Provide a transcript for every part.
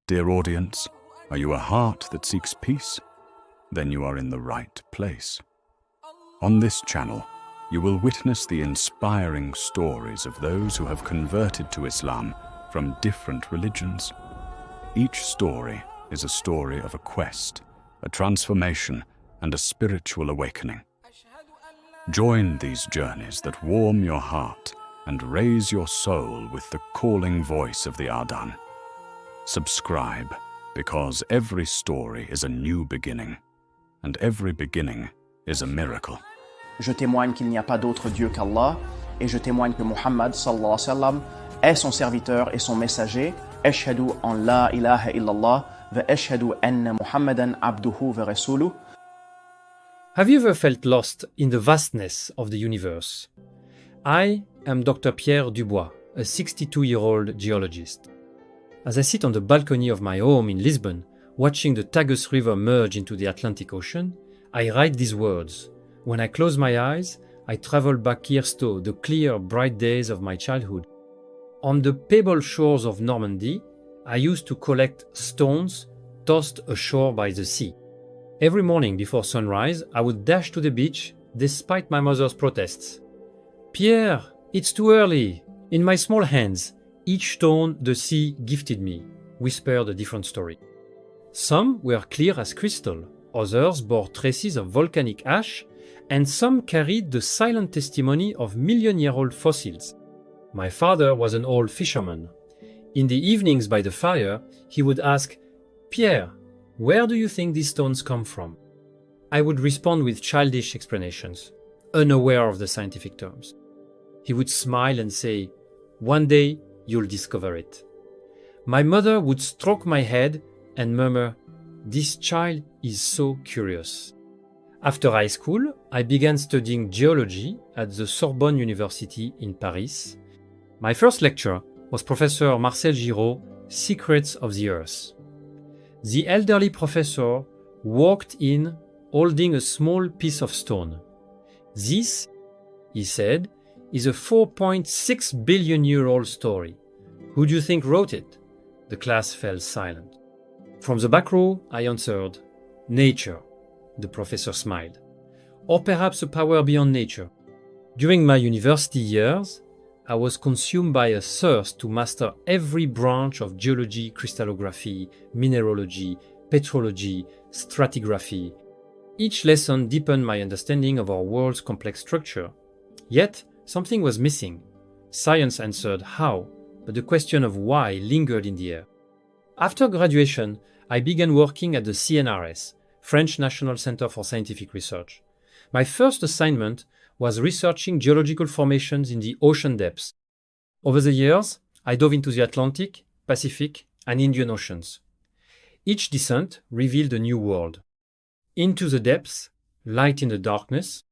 dear audience? Are you a heart that seeks peace? Then you are in the right place. On this channel, you will witness the inspiring stories of those who have converted to Islam from different religions. Each story is a story of a quest, a transformation, and a spiritual awakening. Join these journeys that warm your heart and raise your soul with the calling voice of the Adhan. Subscribe, because every story is a new beginning, and every beginning is a miracle. Je témoigne qu'il n'y a pas d'autre Dieu qu'Allah, et je témoigne que Muhammad sallallahu alayhi wa sallam est son serviteur et son messager. Ashhadu an la ilaha illallah wa ashhadu anna Muhammadan abduhu wa rasuluh. Have you ever felt lost in the vastness of the universe? I am Dr. Pierre Dubois, a 62-year-old geologist. As I sit on the balcony of my home in Lisbon, watching the Tagus River merge into the Atlantic Ocean, I write these words. When I close my eyes, I travel back years to the clear, bright days of my childhood. On the pebble shores of Normandy, I used to collect stones tossed ashore by the sea. Every morning before sunrise, I would dash to the beach despite my mother's protests. Pierre, it's too early. In my small hands, each stone the sea gifted me whispered a different story. Some were clear as crystal, others bore traces of volcanic ash, and some carried the silent testimony of million-year-old fossils. My father was an old fisherman. In the evenings by the fire, he would ask, Pierre, where do you think these stones come from? I would respond with childish explanations, unaware of the scientific terms. He would smile and say, one day you'll discover it. My mother would stroke my head and murmur, this child is so curious. After high school, I began studying geology at the Sorbonne University in Paris. My first lecture was Professor Marcel Giraud's Secrets of the Earth. The elderly professor walked in holding a small piece of stone. This, he said, is a 4.6 billion-year-old story. Who do you think wrote it? The class fell silent. From the back row, I answered, nature. The professor smiled. Or perhaps a power beyond nature. During my university years, I was consumed by a thirst to master every branch of geology, crystallography, mineralogy, petrology, stratigraphy. Each lesson deepened my understanding of our world's complex structure. Yet, something was missing. Science answered how, but the question of why lingered in the air. After graduation, I began working at the CNRS, French National Center for Scientific Research. My first assignment was researching geological formations in the ocean depths. Over the years, I dove into the Atlantic, Pacific, and Indian Oceans. Each descent revealed a new world. Into the depths, light in the darkness.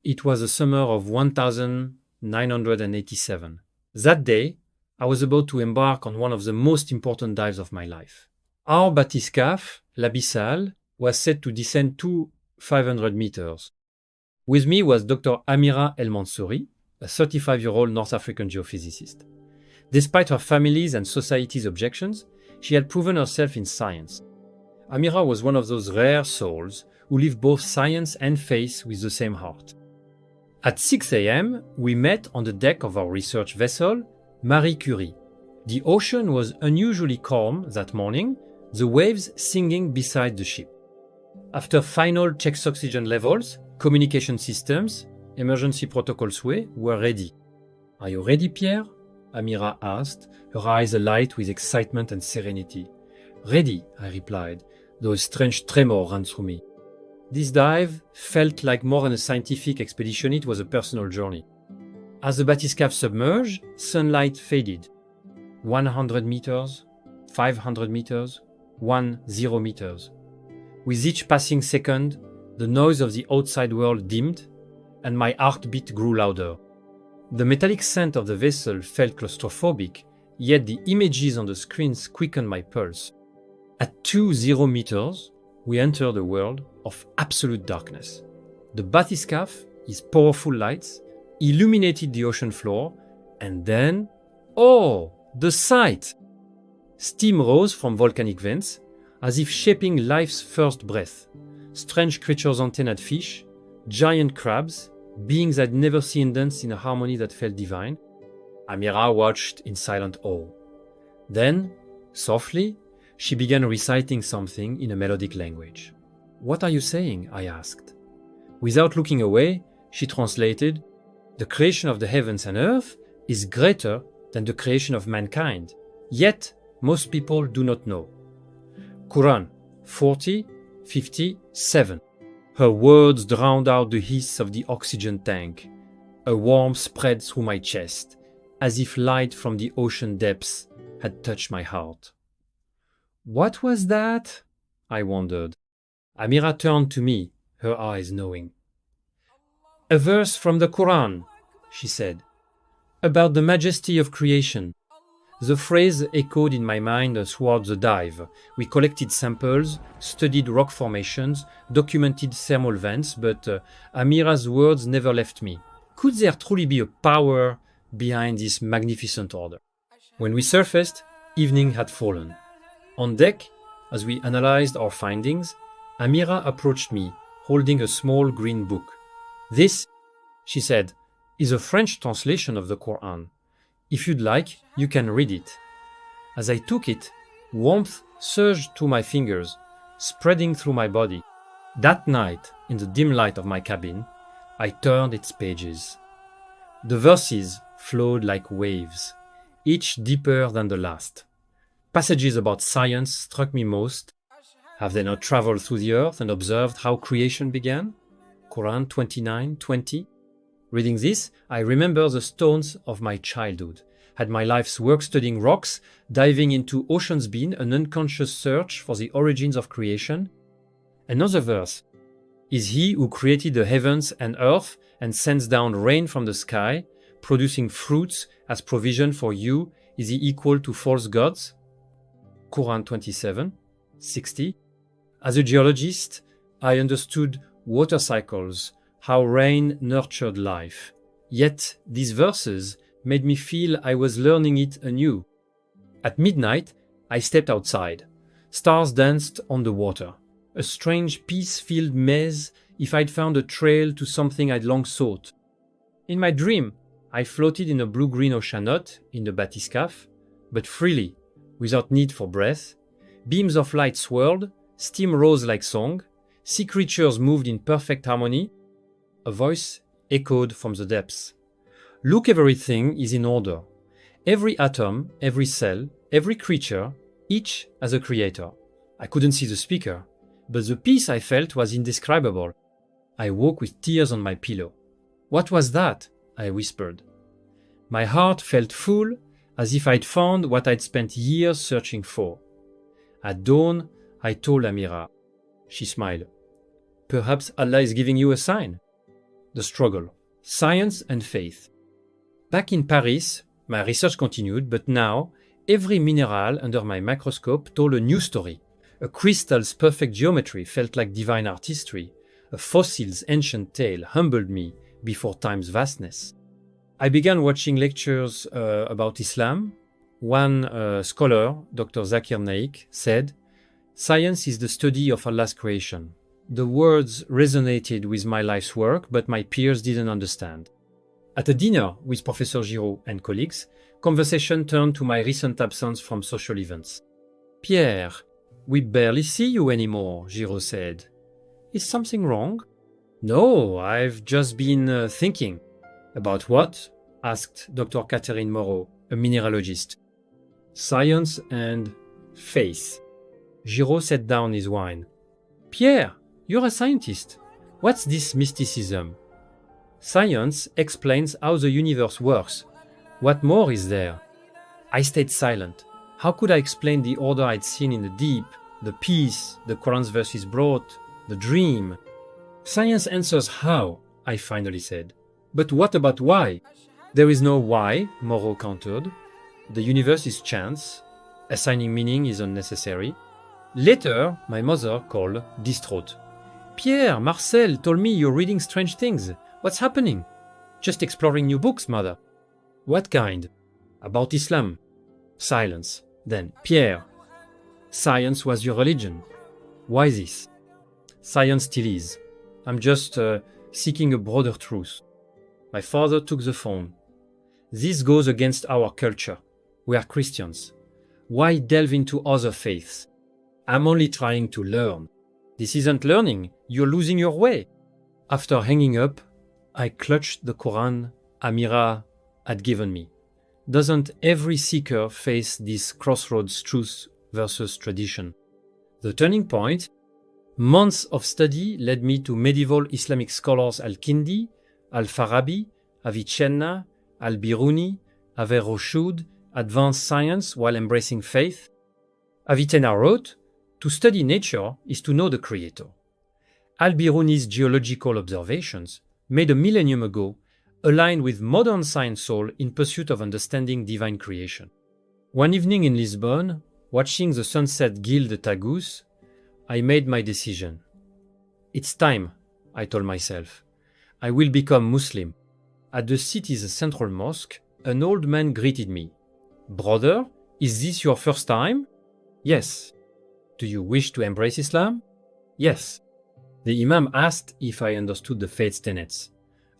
It was the summer of 1987. That day, I was about to embark on one of the most important dives of my life. Our bathyscaphe, l'Abyssal, was set to descend to 500 meters. With me was Dr. Amira El Mansouri, a 35-year-old North African geophysicist. Despite her family's and society's objections, she had proven herself in science. Amira was one of those rare souls who live both science and faith with the same heart. At 6 a.m., we met on the deck of our research vessel, Marie Curie. The ocean was unusually calm that morning, the waves singing beside the ship. After final checks oxygen levels, communication systems, emergency protocols were ready. Are you ready, Pierre? Amira asked, her eyes alight with excitement and serenity. Ready, I replied, though a strange tremor ran through me. This dive felt like more than a scientific expedition, it was a personal journey. As the bathyscaphe submerged, sunlight faded. 100 meters, 500 meters, 10 meters. With each passing second, the noise of the outside world dimmed, and my heartbeat grew louder. The metallic scent of the vessel felt claustrophobic, yet the images on the screens quickened my pulse. At 20 meters, we entered a world of absolute darkness. The bathyscaphe, its powerful lights, illuminated the ocean floor, and then, oh, the sight! Steam rose from volcanic vents, as if shaping life's first breath. Strange creatures antennaed fish, giant crabs, beings I'd never seen dance in a harmony that felt divine. Amira watched in silent awe. Then, softly, she began reciting something in a melodic language. "What are you saying?" I asked. Without looking away, she translated, "The creation of the heavens and earth is greater than the creation of mankind. Yet, most people do not know." Quran 40:57. Her words drowned out the hiss of the oxygen tank. A warmth spread through my chest, as if light from the ocean depths had touched my heart. "What was that?" I wondered. Amira turned to me, her eyes knowing. "A verse from the Quran," she said, "about the majesty of creation." The phrase echoed in my mind throughout the dive. We collected samples, studied rock formations, documented thermal vents, but Amira's words never left me. Could there truly be a power behind this magnificent order? When we surfaced, evening had fallen. On deck, as we analyzed our findings, Amira approached me, holding a small green book. "This," she said, "is a French translation of the Quran. If you'd like, you can read it." As I took it, warmth surged through my fingers, spreading through my body. That night, in the dim light of my cabin, I turned its pages. The verses flowed like waves, each deeper than the last. Passages about science struck me most. Have they not traveled through the earth and observed how creation began? Quran 29:20. Reading this, I remember the stones of my childhood. Had my life's work studying rocks, diving into oceans been an unconscious search for the origins of creation? Another verse. Is he who created the heavens and earth and sends down rain from the sky, producing fruits as provision for you, is he equal to false gods? Quran 27:60. As a geologist, I understood water cycles, how rain nurtured life. Yet these verses made me feel I was learning it anew. At midnight, I stepped outside. Stars danced on the water. A strange peace-filled maze if I'd found a trail to something I'd long sought. In my dream, I floated in a blue-green oceanot in the bathyscaphe, but freely, without need for breath. Beams of light swirled, steam rose like song, sea creatures moved in perfect harmony. A voice echoed from the depths. Look, everything is in order. Every atom, every cell, every creature, each as a creator. I couldn't see the speaker, but the peace I felt was indescribable. I woke with tears on my pillow. "What was that?" I whispered. My heart felt full, as if I'd found what I'd spent years searching for. At dawn, I told Amira. She smiled. "Perhaps Allah is giving you a sign." The struggle, science and faith. Back in Paris, my research continued, but now every mineral under my microscope told a new story. A crystal's perfect geometry felt like divine artistry. A fossil's ancient tale humbled me before time's vastness. I began watching lectures about Islam. One scholar, Dr. Zakir Naik, said, "Science is the study of Allah's creation." The words resonated with my life's work, but my peers didn't understand. At a dinner with Professor Giraud and colleagues, conversation turned to my recent absence from social events. "Pierre, we barely see you anymore," Giraud said. "Is something wrong?" "No, I've just been thinking." "About what?" asked Dr. Catherine Moreau, a mineralogist. "Science and faith." Giraud set down his wine. "Pierre, you're a scientist. What's this mysticism?" "Science explains how the universe works. What more is there?" I stayed silent. How could I explain the order I'd seen in the deep, the peace the Quran's verses brought, the dream? "Science answers how," I finally said. "But what about why?" "There is no why," Moreau countered. "The universe is chance. Assigning meaning is unnecessary." Later, my mother called, distraught. "Pierre, Marcel told me you're reading strange things. What's happening?" "Just exploring new books, mother." "What kind?" "About Islam." Silence. Then, Pierre, science was your religion. Why this? Science still is. I'm just seeking a broader truth. My father took the phone. This goes against our culture. We are Christians. Why delve into other faiths? I'm only trying to learn. This isn't learning. You're losing your way. After hanging up, I clutched the Quran Amira had given me. Doesn't every seeker face this crossroads truth versus tradition? The turning point, months of study led me to medieval Islamic scholars Al-Kindi, Al-Farabi, Avicenna, Al-Biruni, Averroes, advanced science while embracing faith. Avicenna wrote, "To study nature is to know the Creator." Al-Biruni's geological observations, made a millennium ago, align with modern science soul in pursuit of understanding divine creation. One evening in Lisbon, watching the sunset gild the Tagus, I made my decision. It's time, I told myself. I will become Muslim. At the city's central mosque, an old man greeted me. "Brother, is this your first time?" "Yes." "Do you wish to embrace Islam?" "Yes." The Imam asked if I understood the faith's tenets.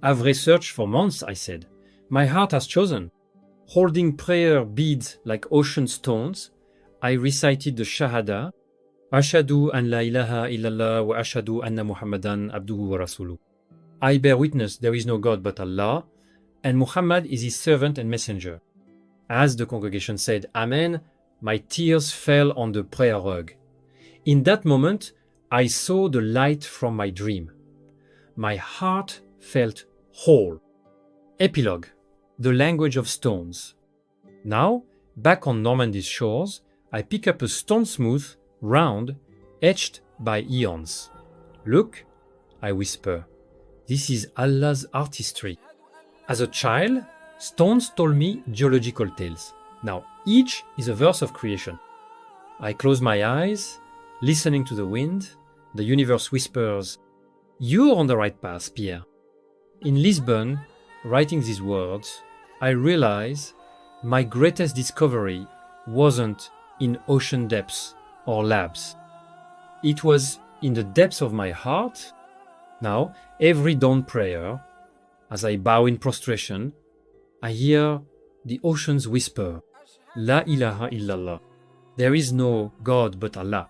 "I've researched for months," I said. "My heart has chosen." Holding prayer beads like ocean stones, I recited the Shahada, Ashhadu an la ilaha illallah wa ashhadu anna Muhammadan abduhu wa rasuluh. I bear witness there is no God but Allah, and Muhammad is his servant and messenger. As the congregation said Amen, my tears fell on the prayer rug. In that moment, I saw the light from my dream. My heart felt whole. Epilogue: The language of stones. Now, back on Normandy's shores, I pick up a stone smooth, round, etched by eons. "Look," I whisper, "this is Allah's artistry." As a child, stones told me geological tales. Now, each is a verse of creation. I close my eyes, listening to the wind. The universe whispers, "You're on the right path, Pierre." In Lisbon, writing these words, I realize my greatest discovery wasn't in ocean depths or labs. It was in the depths of my heart. Now, every dawn prayer, as I bow in prostration, I hear the oceans whisper, "La ilaha illallah." There is no God but Allah.